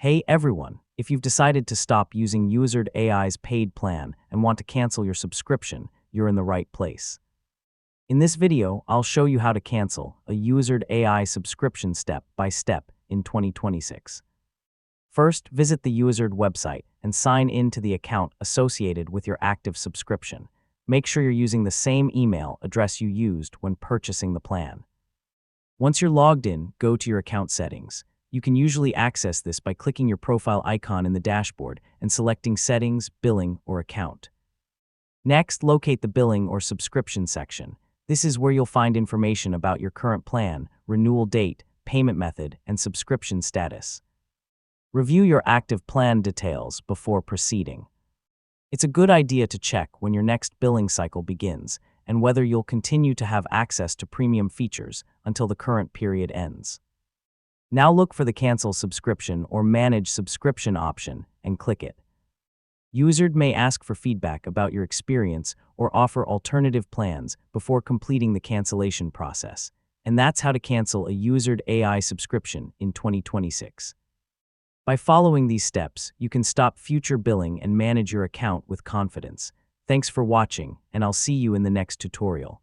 Hey everyone, if you've decided to stop using Uizard AI's paid plan and want to cancel your subscription, you're in the right place. In this video, I'll show you how to cancel a Uizard AI subscription step by step in 2026. First, visit the Uizard website and sign in to the account associated with your active subscription. Make sure you're using the same email address you used when purchasing the plan. Once you're logged in, go to your account settings. You can usually access this by clicking your profile icon in the dashboard and selecting Settings, Billing, or Account. Next, locate the Billing or Subscription section. This is where you'll find information about your current plan, renewal date, payment method, and subscription status. Review your active plan details before proceeding. It's a good idea to check when your next billing cycle begins and whether you'll continue to have access to premium features until the current period ends. Now look for the Cancel Subscription or Manage Subscription option and click it. Uizard may ask for feedback about your experience or offer alternative plans before completing the cancellation process. And that's how to cancel a Uizard AI subscription in 2026. By following these steps, you can stop future billing and manage your account with confidence. Thanks for watching, and I'll see you in the next tutorial.